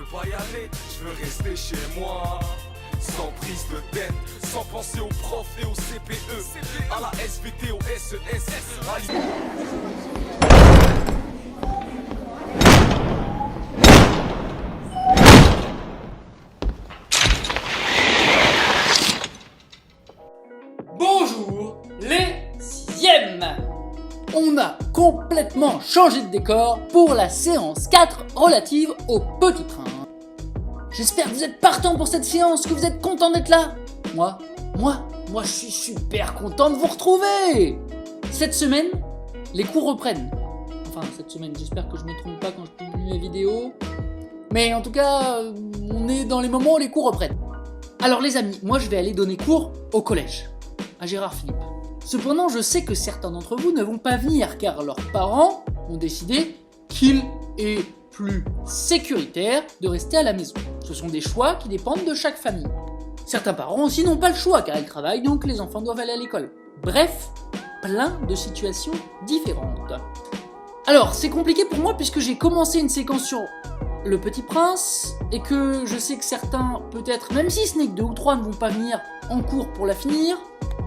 veux pas y aller, je veux rester chez moi. Sans prise de tête, sans penser aux profs et aux CPE, à la SVT, au SES, Bonjour les sixièmes. On a complètement changé de décor pour la séance 4 relative au Petit Prince. J'espère que vous êtes partants pour cette séance, que vous êtes contents d'être là. Moi, je suis super content de vous retrouver. Cette semaine, les cours reprennent. Enfin, cette semaine, j'espère que je me trompe pas quand je publie mes vidéos. Mais en tout cas, on est dans les moments où les cours reprennent. Alors les amis, moi je vais aller donner cours au collège, à Gérard Philippe. Cependant, je sais que certains d'entre vous ne vont pas venir car leurs parents ont décidé qu'il est plus sécuritaire de rester à la maison. Ce sont des choix qui dépendent de chaque famille. Certains parents aussi n'ont pas le choix car ils travaillent, donc les enfants doivent aller à l'école. Bref, plein de situations différentes. Alors, c'est compliqué pour moi puisque j'ai commencé une séquence sur Le Petit Prince et que je sais que certains, peut-être, même si ce n'est que 2 ou 3, ne vont pas venir en cours pour la finir.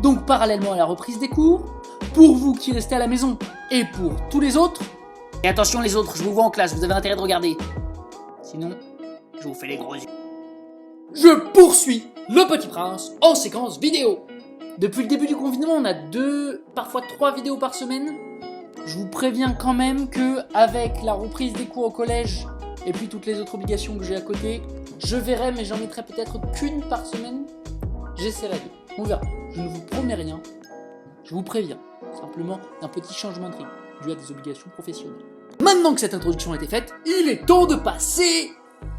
Donc, parallèlement à la reprise des cours, pour vous qui restez à la maison et pour tous les autres. Et attention les autres, je vous vois en classe, vous avez intérêt de regarder. Sinon, je vous fais les gros yeux. Je poursuis Le Petit Prince en séquence vidéo. Depuis le début du confinement, on a 2, parfois 3 vidéos par semaine. Je vous préviens quand même que avec la reprise des cours au collège et puis toutes les autres obligations que j'ai à côté, je verrai, mais j'en mettrai peut-être qu'une par semaine. J'essaierai de. On verra. Je ne vous promets rien. Je vous préviens. Simplement d'un petit changement de rythme dû à des obligations professionnelles. Maintenant que cette introduction a été faite, il est temps de passer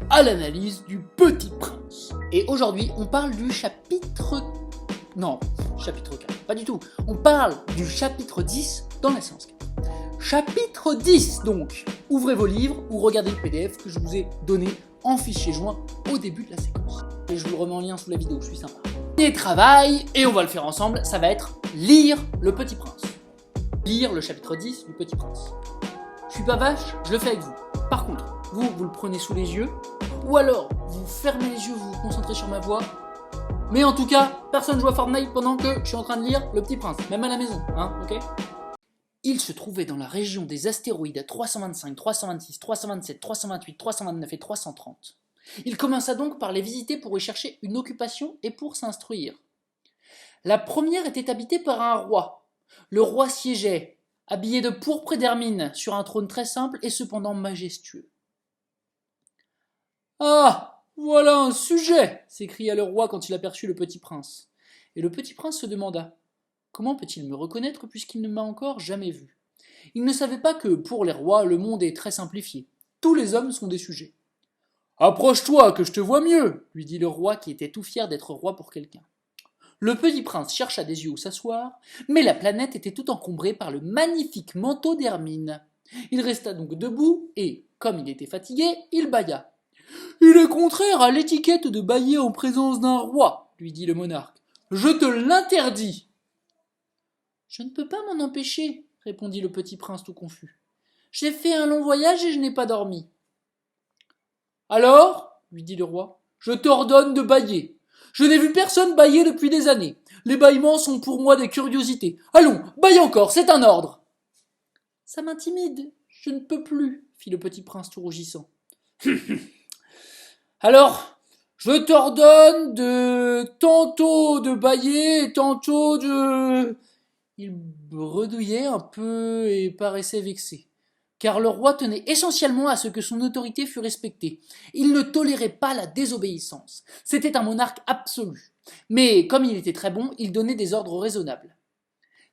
à l'analyse du Petit Prince. Et aujourd'hui, on parle du chapitre... Non, chapitre 4, pas du tout. On parle du chapitre 10 dans la séance 4. Chapitre 10 donc. Ouvrez vos livres ou regardez le PDF que je vous ai donné en fichier joint au début de la séquence. Et je vous le remets en lien sous la vidéo, je suis sympa. Et travail, et on va le faire ensemble, ça va être lire Le Petit Prince. Lire le chapitre 10 du Petit Prince. Je suis pas vache, je le fais avec vous. Par contre, vous le prenez sous les yeux, ou alors vous fermez les yeux, vous vous concentrez sur ma voix. Mais en tout cas, personne joue à Fortnite pendant que je suis en train de lire Le Petit Prince, même à la maison, hein, ok ? Il se trouvait dans la région des astéroïdes à 325, 326, 327, 328, 329 et 330. Il commença donc par les visiter pour y chercher une occupation et pour s'instruire. La première était habitée par un roi. Le roi siégeait, habillé de pourpre et d'hermine, sur un trône très simple et cependant majestueux. « Ah, voilà un sujet !» s'écria le roi quand il aperçut le Petit Prince. Et le Petit Prince se demanda « Comment peut-il me reconnaître puisqu'il ne m'a encore jamais vu ?» Il ne savait pas que, pour les rois, le monde est très simplifié. Tous les hommes sont des sujets. « Approche-toi, que je te vois mieux !» lui dit le roi qui était tout fier d'être roi pour quelqu'un. Le Petit Prince chercha des yeux où s'asseoir, mais la planète était tout encombrée par le magnifique manteau d'hermine. Il resta donc debout et, comme il était fatigué, il bâilla. « Il est contraire à l'étiquette de bâiller en présence d'un roi, lui dit le monarque. Je te l'interdis. Je ne peux pas m'en empêcher, répondit le Petit Prince tout confus. J'ai fait un long voyage et je n'ai pas dormi. Alors, lui dit le roi, je t'ordonne de bâiller. Je n'ai vu personne bâiller depuis des années. Les bâillements sont pour moi des curiosités. Allons, bâille encore, c'est un ordre. Ça m'intimide, je ne peux plus, fit le Petit Prince tout rougissant. Alors, je t'ordonne de tantôt de bâiller, tantôt de... Il bredouillait un peu et paraissait vexé, car le roi tenait essentiellement à ce que son autorité fût respectée. Il ne tolérait pas la désobéissance. C'était un monarque absolu. Mais comme il était très bon, il donnait des ordres raisonnables.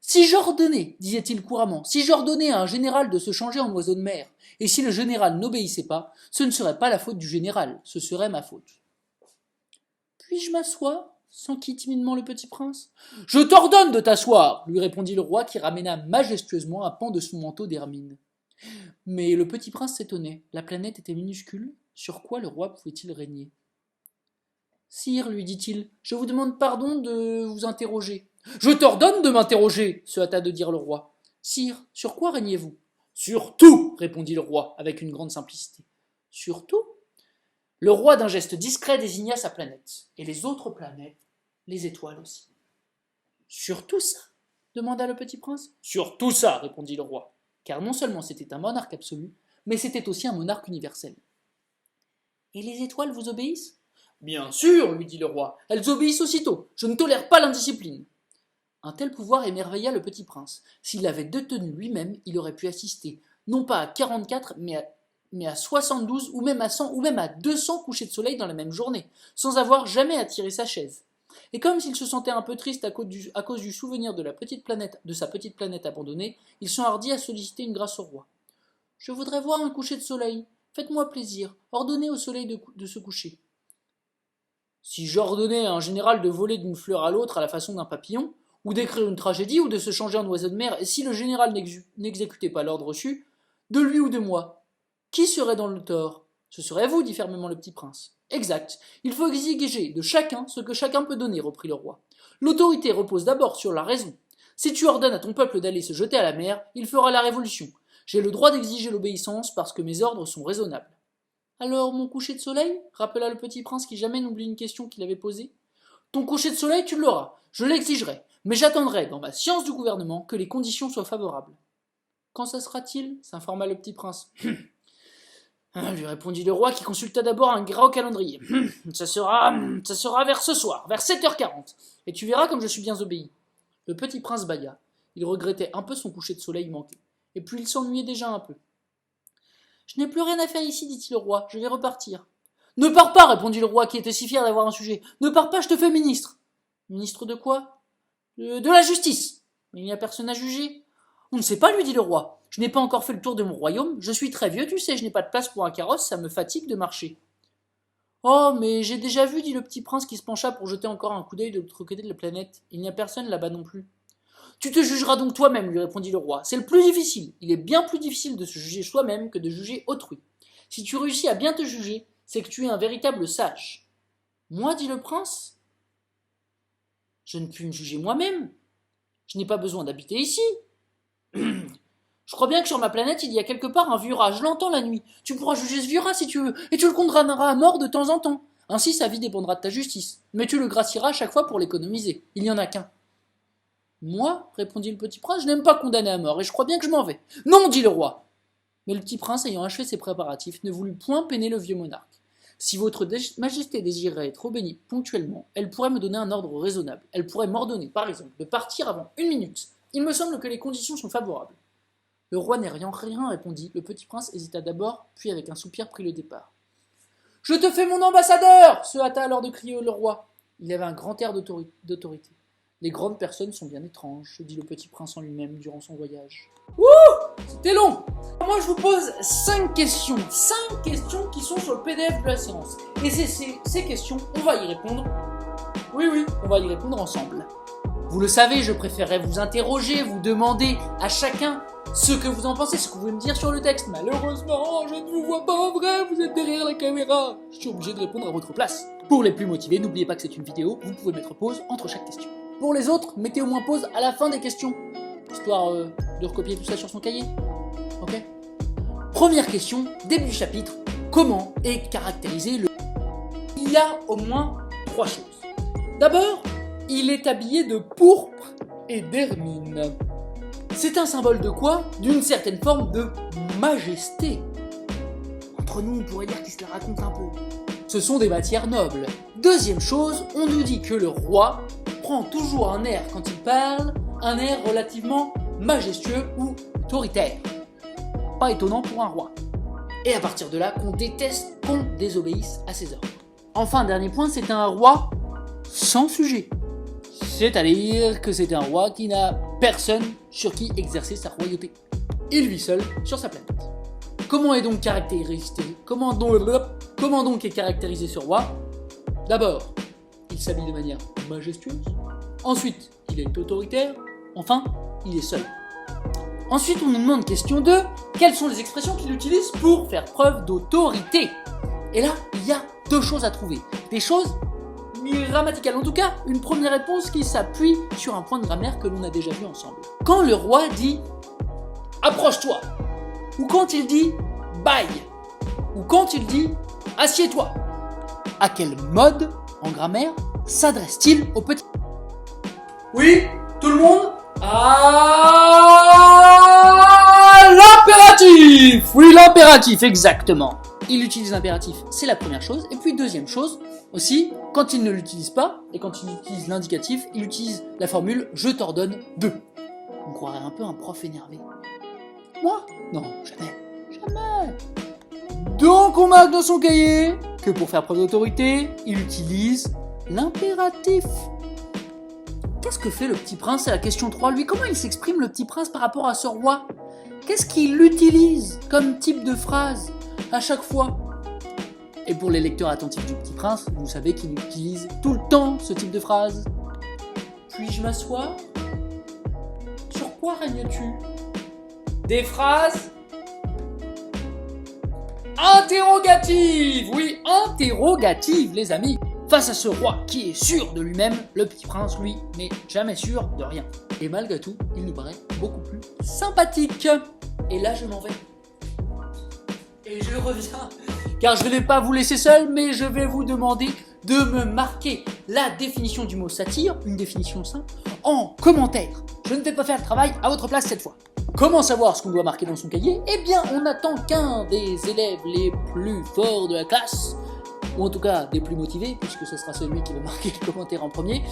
Si j'ordonnais, disait-il couramment, si j'ordonnais à un général de se changer en oiseau de mer, et si le général n'obéissait pas, ce ne serait pas la faute du général, ce serait ma faute. Puis-je m'asseoir s'enquit timidement le Petit Prince. Je t'ordonne de t'asseoir, lui répondit le roi qui ramena majestueusement un pan de son manteau d'hermine. Mais le Petit Prince s'étonnait, la planète était minuscule, sur quoi le roi pouvait-il régner? Sire, lui dit-il, je vous demande pardon de vous interroger. Je t'ordonne de m'interroger, se hâta de dire le roi. Sire, sur quoi régnez-vous? Sur tout, répondit le roi avec une grande simplicité. Sur tout? Le roi d'un geste discret désigna sa planète, et les autres planètes, les étoiles aussi. « Sur tout ça ?» demanda le petit prince. « Sur tout ça !» répondit le roi, car non seulement c'était un monarque absolu, mais c'était aussi un monarque universel. « Et les étoiles vous obéissent ?»« Bien sûr, lui dit le roi, elles obéissent aussitôt, je ne tolère pas l'indiscipline. » Un tel pouvoir émerveilla le petit prince. S'il l'avait détenu lui-même, il aurait pu assister, non pas à 44, mais à 72, ou même à 100, ou même à 200 couchers de soleil dans la même journée, sans avoir jamais à tirer sa chaise. Et comme s'il se sentait un peu triste à cause du souvenir de sa petite planète abandonnée, il s'enhardit à solliciter une grâce au roi. « Je voudrais voir un coucher de soleil. Faites-moi plaisir. Ordonnez au soleil de se coucher. » Si j'ordonnais à un général de voler d'une fleur à l'autre à la façon d'un papillon, ou d'écrire une tragédie, ou de se changer en oiseau de mer, et si le général n'exécutait pas l'ordre reçu, de lui ou de moi, qui serait dans le tort ? Ce serait vous, dit fermement le petit prince. Exact. Il faut exiger de chacun ce que chacun peut donner, reprit le roi. L'autorité repose d'abord sur la raison. Si tu ordonnes à ton peuple d'aller se jeter à la mer, il fera la révolution. J'ai le droit d'exiger l'obéissance parce que mes ordres sont raisonnables. Alors, mon coucher de soleil ? Rappela le petit prince qui jamais n'oublie une question qu'il avait posée. Ton coucher de soleil, tu l'auras. Je l'exigerai. Mais j'attendrai, dans ma science du gouvernement, que les conditions soient favorables. Quand ça sera-t-il ? S'informa le petit prince. Lui répondit le roi qui consulta d'abord un gras calendrier. Ça sera vers ce soir, vers 7h40. Et tu verras comme je suis bien obéi. Le petit prince bâilla. Il regrettait un peu son coucher de soleil manqué. Et puis il s'ennuyait déjà un peu. Je n'ai plus rien à faire ici, dit-il au roi. Je vais repartir. Ne pars pas, répondit le roi qui était si fier d'avoir un sujet. Ne pars pas, je te fais ministre. Ministre de quoi ? De la justice. Mais il n'y a personne à juger. On ne sait pas, lui dit le roi. Je n'ai pas encore fait le tour de mon royaume. Je suis très vieux, tu sais, je n'ai pas de place pour un carrosse, ça me fatigue de marcher. Oh, mais j'ai déjà vu, dit le petit prince qui se pencha pour jeter encore un coup d'œil de l'autre côté de la planète. Il n'y a personne là-bas non plus. Tu te jugeras donc toi-même, lui répondit le roi. C'est le plus difficile. Il est bien plus difficile de se juger soi-même que de juger autrui. Si tu réussis à bien te juger, c'est que tu es un véritable sage. Moi, dit le prince, je ne puis me juger moi-même. Je n'ai pas besoin d'habiter ici. Je crois bien que sur ma planète, il y a quelque part un vieux rat. Je l'entends la nuit. Tu pourras juger ce vieux rat si tu veux, et tu le condamneras à mort de temps en temps. Ainsi, sa vie dépendra de ta justice. Mais tu le gracieras à chaque fois pour l'économiser. Il n'y en a qu'un. Moi, répondit le petit prince, je n'aime pas condamner à mort, et je crois bien que je m'en vais. Non, dit le roi. Mais le petit prince, ayant achevé ses préparatifs, ne voulut point peiner le vieux monarque. Si votre majesté désirerait être obéie ponctuellement, elle pourrait me donner un ordre raisonnable. Elle pourrait m'ordonner, par exemple, de partir avant 1 minute. Il me semble que les conditions sont favorables. Le roi n'ayant rien répondit, le petit prince hésita d'abord, puis avec un soupir prit le départ. « Je te fais mon ambassadeur !» se hâta alors de crier le roi. Il avait un grand air d'autorité. Les grandes personnes sont bien étranges, se dit le petit prince en lui-même durant son voyage. Ouh, c'était long. Moi je vous pose 5 questions. 5 questions qui sont sur le PDF de la séance. Et ces questions, on va y répondre. Oui, on va y répondre ensemble. Vous le savez, je préférerais vous interroger, vous demander à chacun ce que vous en pensez, ce que vous voulez me dire sur le texte. Malheureusement, je ne vous vois pas en vrai, vous êtes derrière la caméra. Je suis obligé de répondre à votre place. Pour les plus motivés, n'oubliez pas que c'est une vidéo, vous pouvez mettre pause entre chaque question. Pour les autres, mettez au moins pause à la fin des questions, histoire de recopier tout ça sur son cahier. Ok ? Première question, début du chapitre, comment est caractérisé le... Il y a au moins 3 choses. D'abord, il est habillé de pourpre et d'hermine. C'est un symbole de quoi ? D'une certaine forme de majesté. Entre nous, on pourrait dire qu'il se la raconte un peu. Ce sont des matières nobles. Deuxième chose, on nous dit que le roi prend toujours un air quand il parle, un air relativement majestueux ou autoritaire. Pas étonnant pour un roi. Et à partir de là, qu'on déteste qu'on désobéisse à ses ordres. Enfin, dernier point, c'est un roi sans sujet. C'est-à-dire que c'est un roi qui n'a personne sur qui exercer sa royauté. Il vit seul sur sa planète. Comment est donc caractérisé est caractérisé ce roi ? D'abord, il s'habille de manière majestueuse. Ensuite, il est autoritaire. Enfin, il est seul. Ensuite, on nous demande question 2. Quelles sont les expressions qu'il utilise pour faire preuve d'autorité ? Et là, il y a 2 choses à trouver. Des choses grammaticales. En tout cas, une première réponse qui s'appuie sur un point de grammaire que l'on a déjà vu ensemble. Quand le roi dit « approche-toi » ou quand il dit « baille » ou quand il dit « assieds-toi ». À quel mode, en grammaire, s'adresse-t-il au petit? Oui, tout le monde? L'impératif! Oui, l'impératif, exactement. Il utilise l'impératif, c'est la première chose. Et puis deuxième chose, aussi, quand il ne l'utilise pas, et quand il utilise l'indicatif, il utilise la formule « je t'ordonne de ». On croirait un peu un prof énervé. Moi? Non, jamais. Jamais. Donc on marque dans son cahier que pour faire preuve d'autorité, il utilise l'impératif. Qu'est-ce que fait le petit prince à la question 3? Lui, comment il s'exprime le petit prince par rapport à ce roi? Qu'est-ce qu'il utilise comme type de phrase à chaque fois? Et pour les lecteurs attentifs du Petit Prince, vous savez qu'il utilise tout le temps ce type de phrase. Puis-je m'asseoir? Sur quoi règnes-tu? Des phrases interrogatives! Oui, interrogatives, les amis. Face à ce roi qui est sûr de lui-même, le Petit Prince, lui, n'est jamais sûr de rien. Et malgré tout, il nous paraît beaucoup plus sympathique. Et là, je m'en vais. Et je reviens. Car je ne vais pas vous laisser seul, mais je vais vous demander de me marquer la définition du mot satire, une définition simple, en commentaire. Je ne vais pas faire le travail à votre place cette fois. Comment savoir ce qu'on doit marquer dans son cahier? Eh bien, on attend qu'un des élèves les plus forts de la classe, ou en tout cas des plus motivés, puisque ce sera celui qui va marquer le commentaire en premier,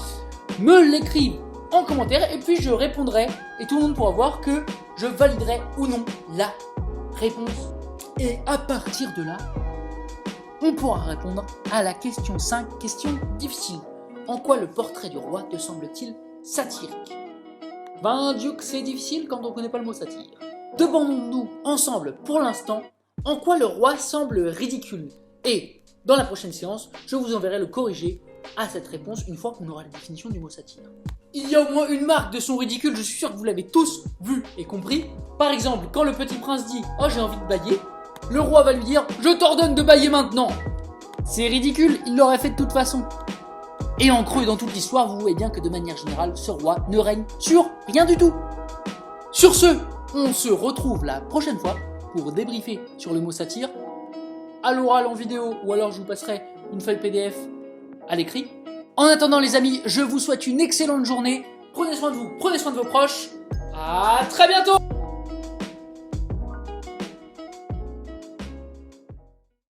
me l'écrive en commentaire, et puis je répondrai, et tout le monde pourra voir que je validerai ou non la réponse. Et à partir de là, on pourra répondre à la question 5, question difficile. En quoi le portrait du roi te semble-t-il satirique? Ben Dieu que c'est difficile quand on connaît pas le mot satire. Demandons-nous ensemble, pour l'instant, en quoi le roi semble ridicule. Et dans la prochaine séance, je vous enverrai le corrigé à cette réponse une fois qu'on aura la définition du mot satire. Il y a au moins une marque de son ridicule, je suis sûr que vous l'avez tous vu et compris. Par exemple, quand le petit prince dit « Oh, j'ai envie de bâiller », le roi va lui dire « Je t'ordonne de bâiller maintenant ». C'est ridicule, il l'aurait fait de toute façon. Et en creux dans toute l'histoire, vous voyez bien que de manière générale, ce roi ne règne sur rien du tout. Sur ce, on se retrouve la prochaine fois pour débriefer sur le mot satire, à l'oral en vidéo, ou alors je vous passerai une feuille PDF à l'écrit. En attendant les amis, je vous souhaite une excellente journée. Prenez soin de vous, prenez soin de vos proches. À très bientôt!